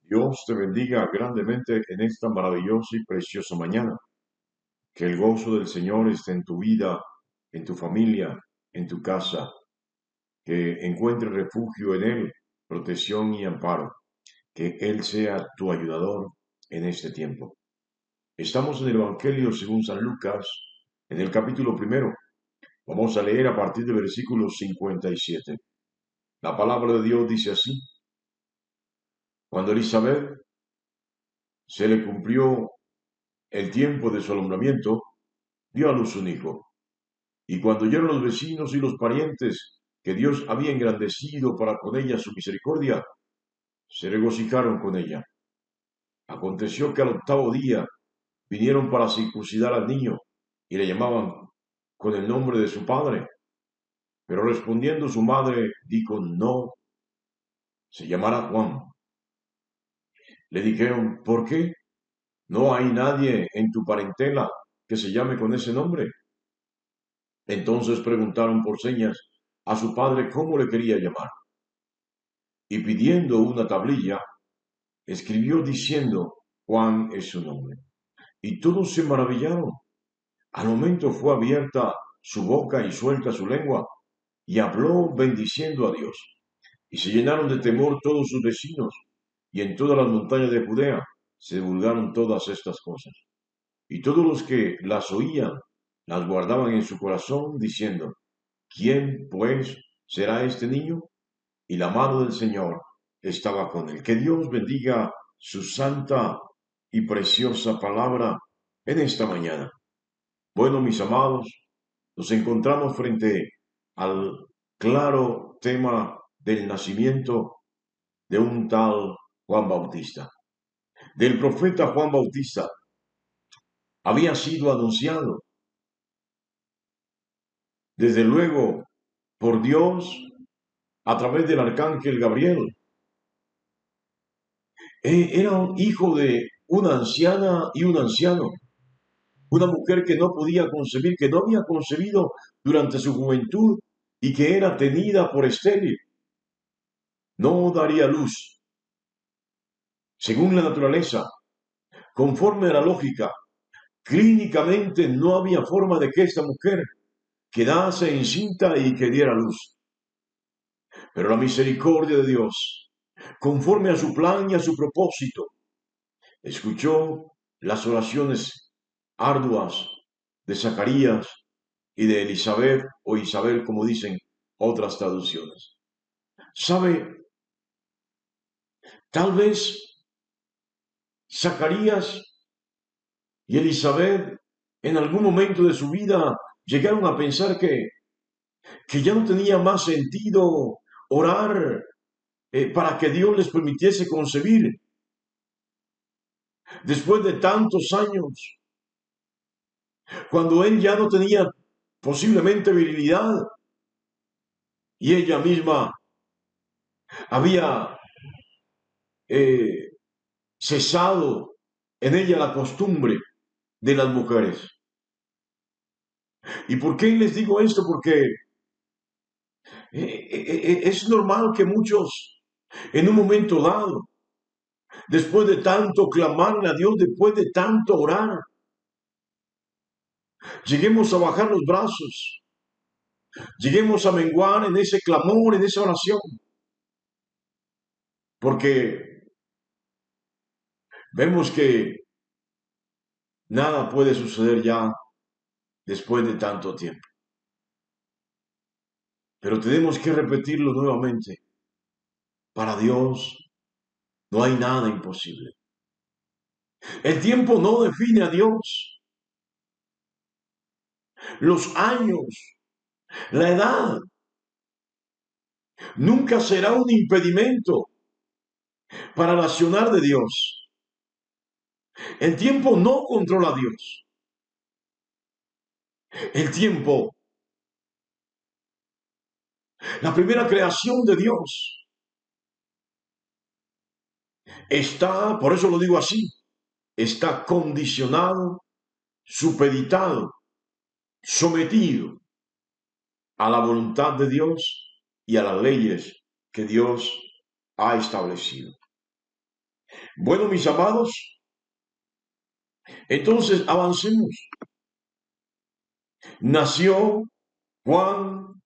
Dios te bendiga grandemente en esta maravillosa y preciosa mañana. Que el gozo del Señor esté en tu vida, en tu familia, en tu casa. Que encuentres refugio en Él, protección y amparo. Que Él sea tu ayudador en este tiempo. Estamos en el Evangelio según San Lucas, en el capítulo primero. Vamos a leer a partir del versículo 57. La palabra de Dios dice así: Cuando Elizabeth se le cumplió el tiempo de su alumbramiento, dio a luz un hijo. Y cuando oyeron los vecinos y los parientes que Dios había engrandecido para con ella su misericordia, se regocijaron con ella. Aconteció que al octavo día vinieron para circuncidar al niño y le llamaban con el nombre de su padre. Pero respondiendo su madre, dijo: No, se llamará Juan. Le dijeron: ¿Por qué? ¿No hay nadie en tu parentela que se llame con ese nombre? Entonces preguntaron por señas a su padre cómo le quería llamar. Y pidiendo una tablilla, escribió diciendo: Juan es su nombre. Y todos se maravillaron. Al momento fue abierta su boca y suelta su lengua, y habló bendiciendo a Dios. Y se llenaron de temor todos sus vecinos, y en todas las montañas de Judea se divulgaron todas estas cosas. Y todos los que las oían las guardaban en su corazón, diciendo: ¿Quién, pues, será este niño? Y la mano del Señor estaba con él. Que Dios bendiga su santa y preciosa palabra en esta mañana. Bueno, mis amados, nos encontramos frente al claro tema del nacimiento de un tal Juan Bautista. Del profeta Juan Bautista había sido anunciado, desde luego, por Dios a través del arcángel Gabriel. Era un hijo de una anciana y un anciano, una mujer que no podía concebir, que no había concebido durante su juventud y que era tenida por estéril. No daría luz, según la naturaleza, conforme a la lógica. Clínicamente no había forma de que esta mujer quedase encinta y que diera luz. Pero la misericordia de Dios, conforme a su plan y a su propósito, escuchó las oraciones arduas de Zacarías y de Elizabeth o Isabel, como dicen otras traducciones. ¿Sabe? Tal vez Zacarías y Elizabeth en algún momento de su vida llegaron a pensar que ya no tenía más sentido orar para que Dios les permitiese concebir. Después de tantos años, cuando él ya no tenía posiblemente virilidad y ella misma había eh, cesado en ella la costumbre de las mujeres. ¿Y por qué les digo esto? Porque es normal que muchos en un momento dado, después de tanto clamarle a Dios, después de tanto orar, lleguemos a bajar los brazos, lleguemos a menguar en ese clamor, en esa oración, porque vemos que nada puede suceder ya después de tanto tiempo. Pero tenemos que repetirlo nuevamente. Para Dios no hay nada imposible. El tiempo no define a Dios. Los años, la edad, nunca será un impedimento para el accionar de Dios. El tiempo no controla a Dios. El tiempo, la primera creación de Dios, está, por eso lo digo así, está condicionado, supeditado, sometido a la voluntad de Dios y a las leyes que Dios ha establecido. Bueno, mis amados, entonces avancemos. Nació Juan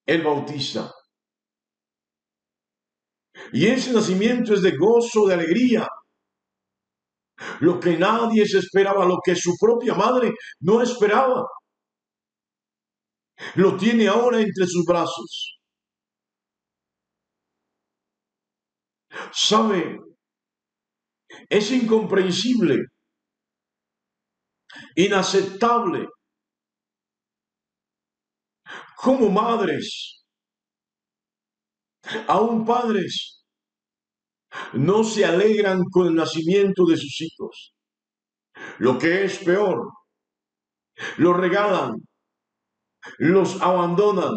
el Bautista. Y ese nacimiento es de gozo, de alegría. Lo que nadie se esperaba, lo que su propia madre no esperaba, lo tiene ahora entre sus brazos. ¿Sabe? Es incomprensible, inaceptable, como madres, aún padres, no se alegran con el nacimiento de sus hijos. Lo que es peor, los regalan, los abandonan,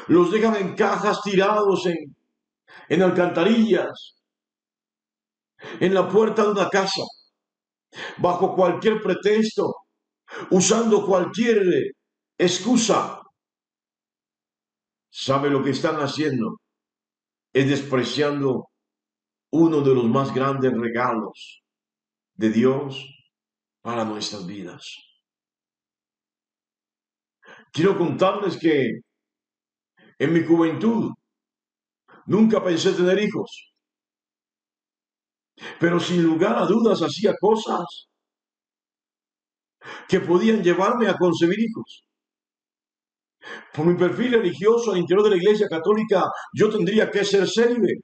los dejan en cajas tirados en alcantarillas, en la puerta de una casa, bajo cualquier pretexto, usando cualquier excusa. ¿Sabe lo que están haciendo? Es despreciando uno de los más grandes regalos de Dios para nuestras vidas. Quiero contarles que en mi juventud nunca pensé tener hijos, pero sin lugar a dudas hacía cosas que podían llevarme a concebir hijos. Por mi perfil religioso al interior de la Iglesia Católica, yo tendría que ser célibe.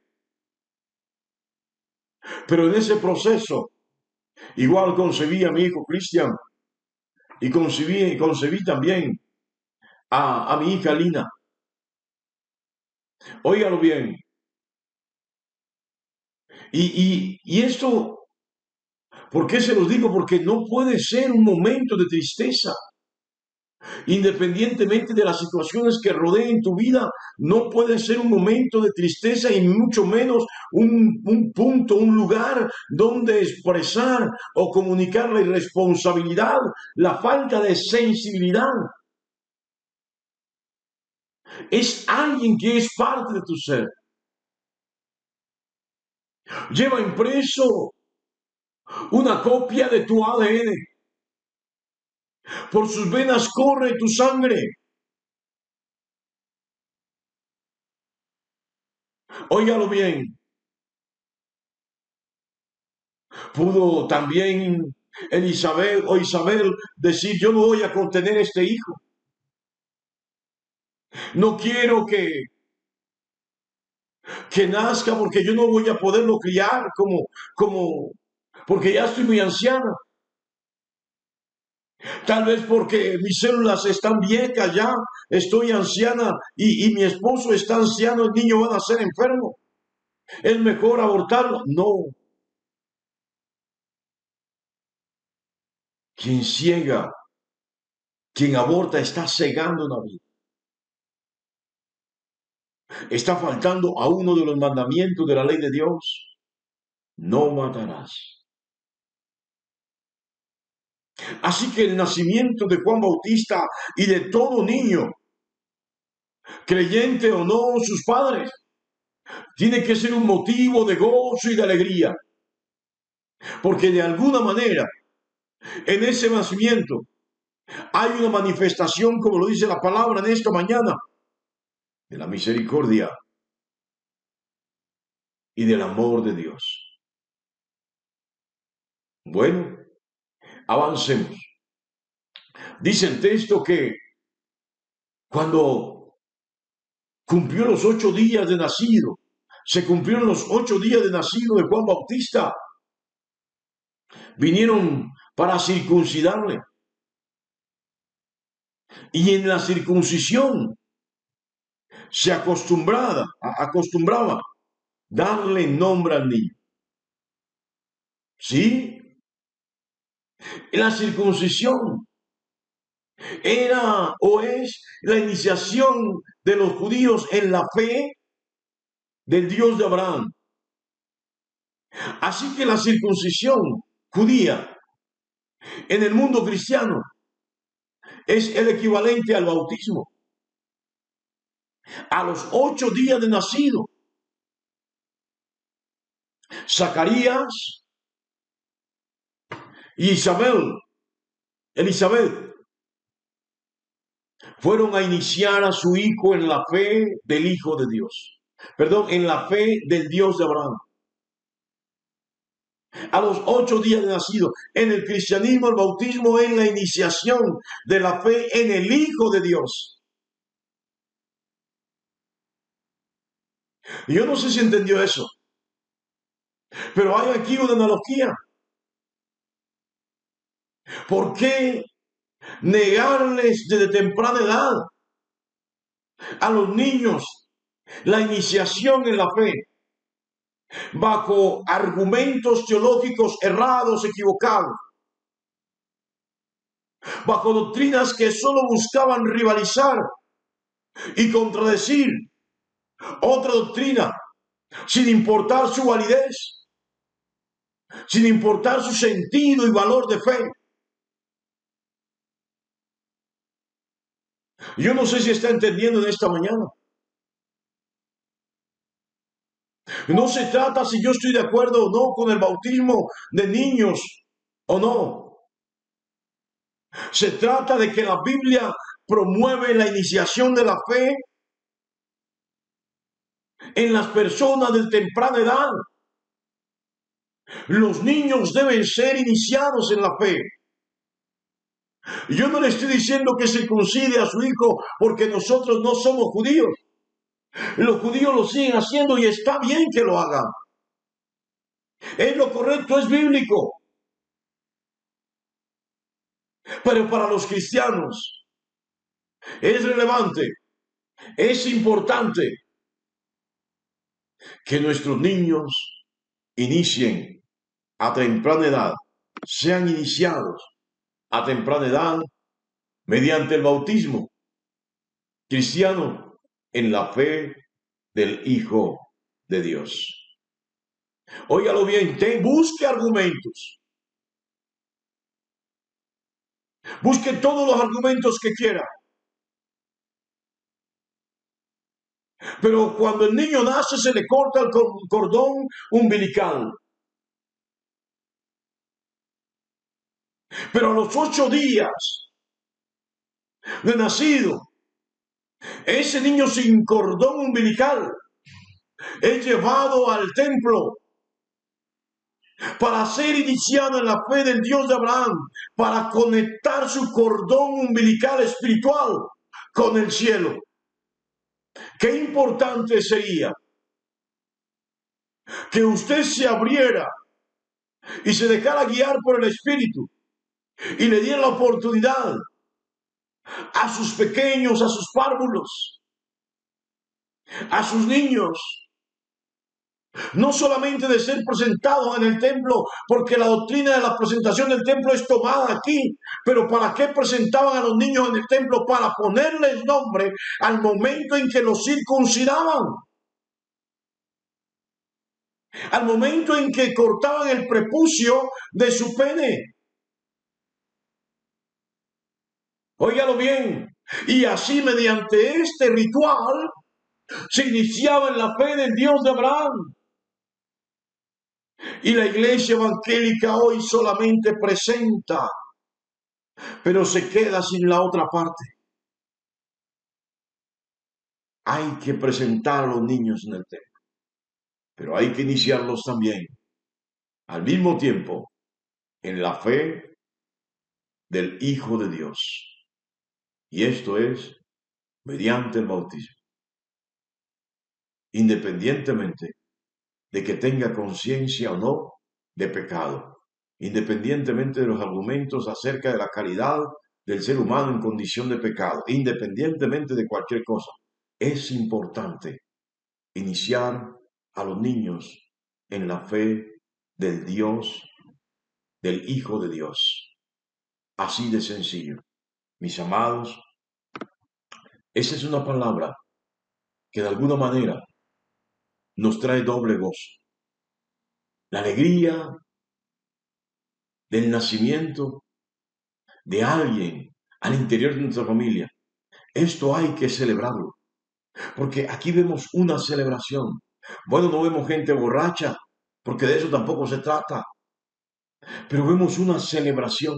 Pero en ese proceso, igual concebí a mi hijo Cristian y concebí también a mi hija Lina. Óigalo bien. Y esto, ¿por qué se los digo? Porque no puede ser un momento de tristeza. Independientemente de las situaciones que rodeen tu vida, no puede ser un momento de tristeza y mucho menos un punto, un lugar donde expresar o comunicar la irresponsabilidad, la falta de sensibilidad. Es alguien que es parte de tu ser. Lleva impreso una copia de tu ADN. Por sus venas corre tu sangre. Óigalo bien. Pudo también Elizabeth o Isabel decir, yo no voy a contener este hijo. No quiero que nazca porque yo no voy a poderlo criar porque ya estoy muy anciana. Tal vez porque mis células están viejas ya, estoy anciana y mi esposo está anciano, el niño va a nacer enfermo. ¿Es mejor abortarlo? No. Quien ciega, quien aborta está cegando una vida. Está faltando a uno de los mandamientos de la ley de Dios. No matarás. Así que el nacimiento de Juan Bautista y de todo niño, creyente o no, sus padres, tiene que ser un motivo de gozo y de alegría. Porque de alguna manera, en ese nacimiento, hay una manifestación, como lo dice la palabra en esta mañana, de la misericordia y del amor de Dios. Bueno, avancemos. Dice el texto que cuando cumplió los 8 días de nacido, se cumplieron los 8 días de nacido de Juan Bautista, vinieron para circuncidarle. Y en la circuncisión se acostumbraba darle nombre al niño. ¿Sí? La circuncisión era o es la iniciación de los judíos en la fe del Dios de Abraham. Así que la circuncisión judía en el mundo cristiano es el equivalente al bautismo. A los 8 días de nacido, Zacarías y Elizabeth, fueron a iniciar a su hijo en la fe del Hijo de Dios. Perdón, en la fe del Dios de Abraham. A los 8 días de nacido, en el cristianismo, el bautismo es la iniciación de la fe en el Hijo de Dios. Y yo no sé si entendió eso, pero hay aquí una analogía. ¿Por qué negarles desde temprana edad a los niños la iniciación en la fe bajo argumentos teológicos errados, equivocados, bajo doctrinas que solo buscaban rivalizar y contradecir otra doctrina, sin importar su validez, sin importar su sentido y valor de fe? Yo no sé si está entendiendo en esta mañana. No se trata si yo estoy de acuerdo o no con el bautismo de niños o no. Se trata de que la Biblia promueve la iniciación de la fe en las personas de temprana edad. Los niños deben ser iniciados en la fe. Yo no le estoy diciendo que circuncide a su hijo porque nosotros no somos judíos. Los judíos lo siguen haciendo y está bien que lo hagan. Es lo correcto, es bíblico. Pero para los cristianos es relevante, es importante que nuestros niños inicien a temprana edad, sean iniciados a temprana edad mediante el bautismo cristiano en la fe del Hijo de Dios. Óigalo bien, busque argumentos. Busque todos los argumentos que quiera. Pero cuando el niño nace se le corta el cordón umbilical. Pero a los 8 días de nacido, ese niño sin cordón umbilical es llevado al templo para ser iniciado en la fe del Dios de Abraham, para conectar su cordón umbilical espiritual con el cielo. Qué importante sería que usted se abriera y se dejara guiar por el Espíritu y le diera la oportunidad a sus pequeños, a sus párvulos, a sus niños, no solamente de ser presentados en el templo, porque la doctrina de la presentación del templo es tomada aquí, pero ¿para qué presentaban a los niños en el templo? Para ponerles nombre al momento en que los circuncidaban, al momento en que cortaban el prepucio de su pene. Óigalo bien. Y así, mediante este ritual, se iniciaba en la fe del Dios de Abraham. Y la iglesia evangélica hoy solamente presenta, pero se queda sin la otra parte. Hay que presentar a los niños en el templo, pero hay que iniciarlos también, al mismo tiempo, en la fe del Hijo de Dios. Y esto es mediante el bautismo. Independientemente de que tenga conciencia o no de pecado, independientemente de los argumentos acerca de la calidad del ser humano en condición de pecado, independientemente de cualquier cosa, es importante iniciar a los niños en la fe del Dios, del Hijo de Dios. Así de sencillo. Mis amados, esa es una palabra que de alguna manera nos trae doble gozo. La alegría del nacimiento de alguien al interior de nuestra familia. Esto hay que celebrarlo, porque aquí vemos una celebración. Bueno, no vemos gente borracha, porque de eso tampoco se trata. Pero vemos una celebración.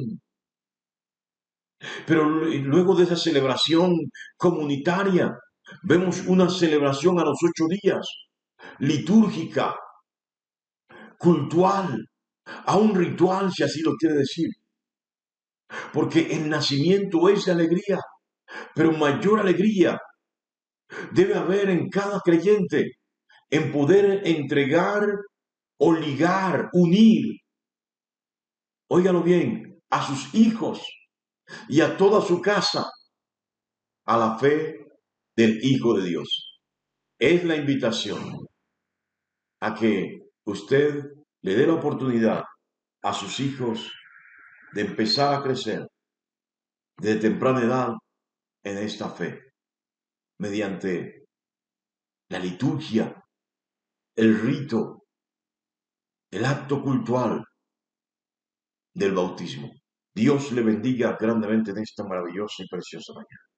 Pero luego de esa celebración comunitaria, vemos una celebración a los 8 días, litúrgica, cultural, a un ritual, si así lo quiere decir. Porque el nacimiento es de alegría, pero mayor alegría debe haber en cada creyente en poder entregar o ligar, unir, óigalo bien, a sus hijos y a toda su casa a la fe del Hijo de Dios. Es la invitación a que usted le dé la oportunidad a sus hijos de empezar a crecer de temprana edad en esta fe, mediante la liturgia, el rito, el acto cultural del bautismo. Dios le bendiga grandemente en esta maravillosa y preciosa mañana.